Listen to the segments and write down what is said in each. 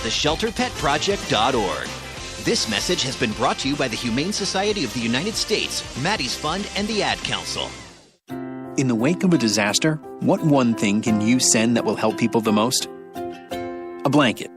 to shelterpetproject.org. This message has been brought to you by the Humane Society of the United States, Maddie's Fund, and the Ad Council. In the wake of a disaster, what one thing can you send that will help people the most? A blanket,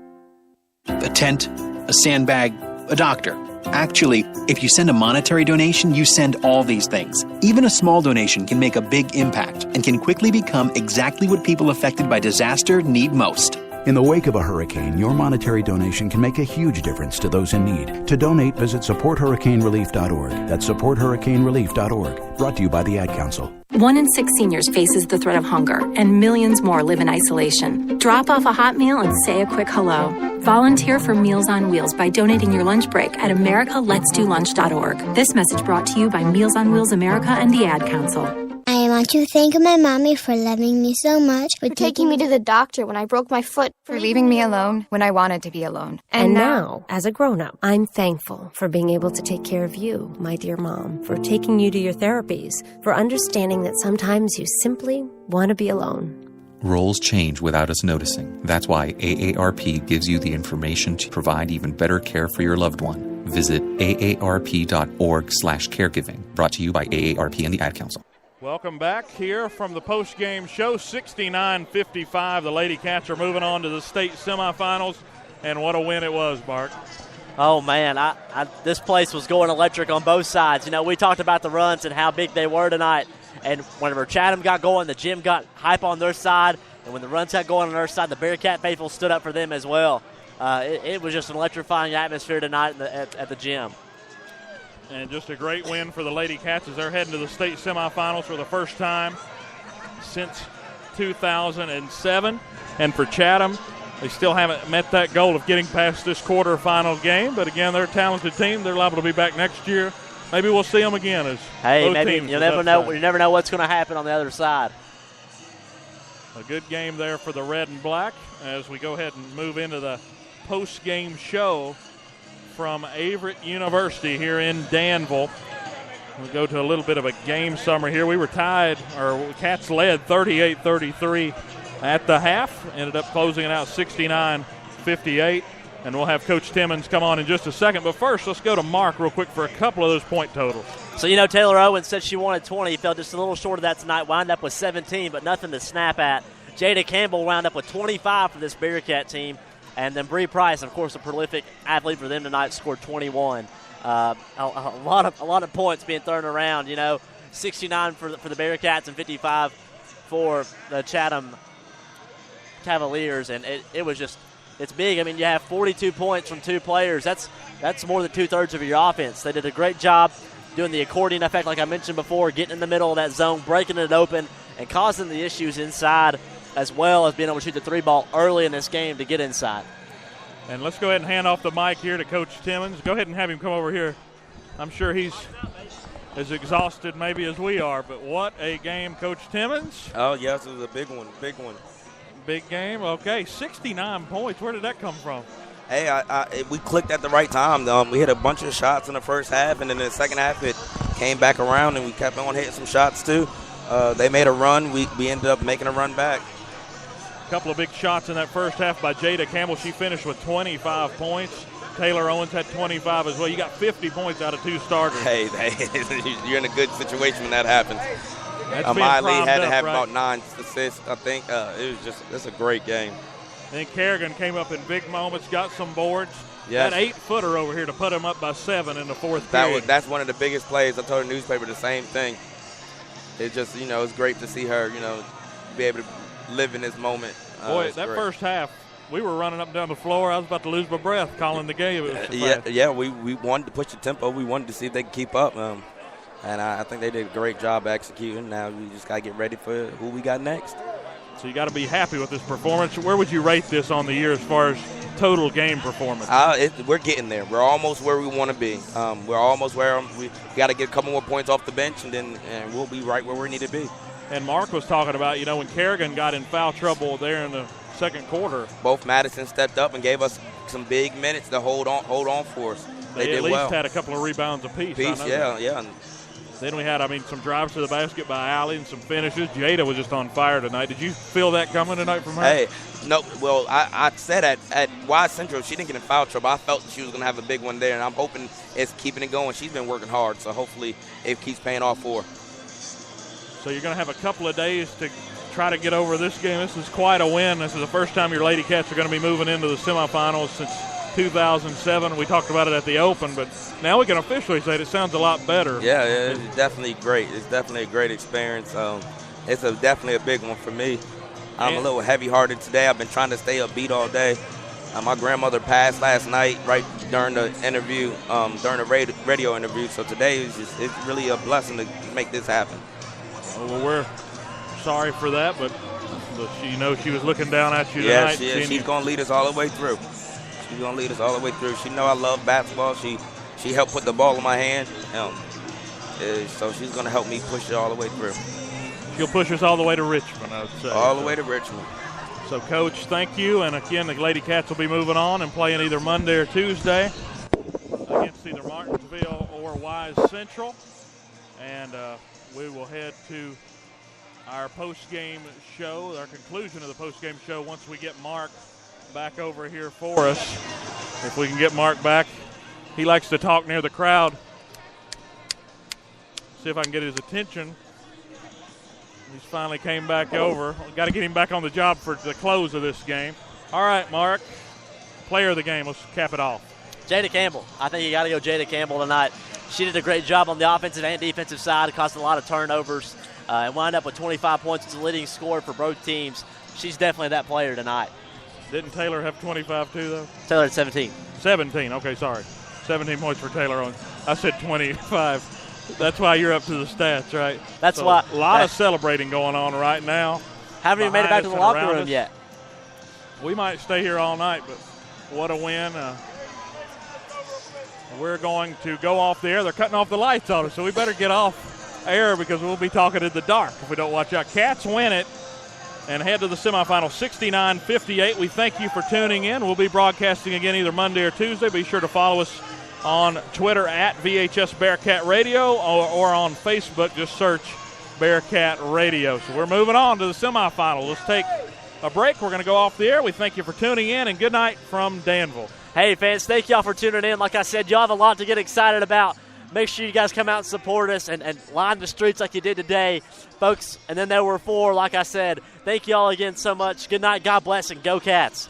a tent, a sandbag, a doctor. Actually, if you send a monetary donation, you send all these things. Even a small donation can make a big impact and can quickly become exactly what people affected by disaster need most. In the wake of a hurricane, your monetary donation can make a huge difference to those in need. To donate, visit supporthurricanerelief.org. That's supporthurricanerelief.org. Brought to you by the Ad Council. 1 in 6 seniors faces the threat of hunger, and millions more live in isolation. Drop off a hot meal and say a quick hello. Volunteer for Meals on Wheels by donating your lunch break at americaletsdolunch.org. This message brought to you by Meals on Wheels America and the Ad Council. I want to thank my mommy for loving me so much. For taking me to the doctor when I broke my foot. For leaving me alone when I wanted to be alone. And now, as a grown-up, I'm thankful for being able to take care of you, my dear mom, for taking you to your therapies, for understanding that sometimes you simply want to be alone. Roles change without us noticing. That's why AARP gives you the information to provide even better care for your loved one. Visit aarp.org/caregiving. Brought to you by AARP and the Ad Council. Welcome back here from the post-game show. 69-55. The Lady Cats are moving on to the state semifinals. And what a win it was, Bart. Oh, man, this place was going electric on both sides. You know, we talked about the runs and how big they were tonight. And whenever Chatham got going, the gym got hype on their side. And when the runs got going on their side, the Bearcat faithful stood up for them as well. It was just an electrifying atmosphere tonight at the gym. And just a great win for the Lady Cats as they're heading to the state semifinals for the first time since 2007. And for Chatham, they still haven't met that goal of getting past this quarterfinal game. But, again, they're a talented team. They're liable to be back next year. Maybe we'll see them again as maybe you never know. You never know what's going to happen on the other side. A good game there for the red and black as we go ahead and move into the post-game show from Averett University here in Danville. We'll go to a little bit of a game summary here. We were tied, or Cats led 38-33 at the half. Ended up closing it out 69-58. And we'll have Coach Timmons come on in just a second. But first, let's go to Mark real quick for a couple of those point totals. So, you know, Taylor Owens said she wanted 20. Fell just a little short of that tonight. Wound up with 17, but nothing to snap at. Jada Campbell wound up with 25 for this Bearcat team. And then Bree Price, of course, a prolific athlete for them tonight, scored 21. A lot of points being thrown around. You know, 69 for the Bearcats and 55 for the Chatham Cavaliers, and it was just it's big. I mean, you have 42 points from two players. That's more than 2/3 of your offense. They did a great job doing the accordion effect, like I mentioned before, getting in the middle of that zone, breaking it open, and causing the issues inside, as well as being able to shoot the three ball early in this game to get inside. And let's go ahead and hand off the mic here to Coach Timmons. Go ahead and have him come over here. I'm sure he's as exhausted maybe as we are, but what a game, Coach Timmons. Oh, yes, it was a big one. Big game. Okay, 69 points. Where did that come from? Hey, we clicked at the right time. We hit a bunch of shots in the first half, and then in the second half it came back around, and we kept on hitting some shots too. They made a run. We ended up making a run back. A couple of big shots in that first half by Jada Campbell. She finished with 25 points. Taylor Owens had 25 as well. You got 50 points out of two starters. Hey, you're in a good situation when that happens. Miley had to have about 9 assists, I think. It's a great game. Then Kerrigan came up in big moments, got some boards. Yes. That 8-footer over here to put him up by 7 in the fourth period. That's one of the biggest plays. I told the newspaper the same thing. It just, it's great to see her, be able to live in this moment. Boy, that first half, we were running up and down the floor. I was about to lose my breath calling the game. It was so fast. Yeah, we wanted to push the tempo. We wanted to see if they could keep up. And I think they did a great job executing. Now we just got to get ready for who we got next. So you got to be happy with this performance. Where would you rate this on the year as far as total game performance? We're getting there. We're almost where we want to be. We're almost where we got to get a couple more points off the bench, and we'll be right where we need to be. And Mark was talking about, when Kerrigan got in foul trouble there in the second quarter. Both Madison stepped up and gave us some big minutes to hold on for us. They did at least well. Had a couple of rebounds apiece. Yeah. Then we had, some drives to the basket by Allie and some finishes. Jada was just on fire tonight. Did you feel that coming tonight from her? Hey, no. Well, I said at Y Central, she didn't get in foul trouble. I felt she was going to have a big one there, and I'm hoping it's keeping it going. She's been working hard, so hopefully it keeps paying off for her. So you're going to have a couple of days to try to get over this game. This is quite a win. This is the first time your Lady Cats are going to be moving into the semifinals since 2007. We talked about it at the Open, but now we can officially say it sounds a lot better. Yeah, it's definitely great. It's definitely a great experience. It's definitely a big one for me. I'm a little heavy-hearted today. I've been trying to stay upbeat all day. My grandmother passed last night right during the interview, during the radio interview. So today it's really a blessing to make this happen. Well, we're sorry for that, but she was looking down at you tonight. Yeah, she's going to lead us all the way through. She's going to lead us all the way through. She know I love basketball. She helped put the ball in my hand. So she's going to help me push it all the way through. She'll push us all the way to Richmond, I would say. All the way to Richmond. So, Coach, thank you. And, again, the Lady Cats will be moving on and playing either Monday or Tuesday against either Martinsville or Wise Central. And we will head to our post-game show, our conclusion of the post-game show once we get Mark back over here for us. If we can get Mark back. He likes to talk near the crowd. See if I can get his attention. He's finally came back over. We've got to get him back on the job for the close of this game. All right, Mark. Player of the game. Let's cap it off. Jada Campbell. I think you got to go Jada Campbell tonight. She did a great job on the offensive and defensive side. Caused a lot of turnovers. And wound up with 25 points as the leading scorer for both teams. She's definitely that player tonight. Didn't Taylor have 25 too, though? Taylor had 17. 17. Okay, sorry. 17 points for Taylor. I said 25. That's why you're up to the stats, right? That's why. A lot of celebrating going on right now. Haven't even made it back to the locker room yet. We might stay here all night, but what a win. We're going to go off the air. They're cutting off the lights on us, so we better get off air because we'll be talking in the dark if we don't watch out. Cats win it and head to the semifinal 69-58. We thank you for tuning in. We'll be broadcasting again either Monday or Tuesday. Be sure to follow us on Twitter at VHS Bearcat Radio or on Facebook. Just search Bearcat Radio. So we're moving on to the semifinal. Let's take a break. We're going to go off the air. We thank you for tuning in, and good night from Danville. Hey, fans, thank y'all for tuning in. Like I said, y'all have a lot to get excited about. Make sure you guys come out and support us and line the streets like you did today, folks. And then there were 4, like I said. Thank you all again so much. Good night. God bless, and go Cats.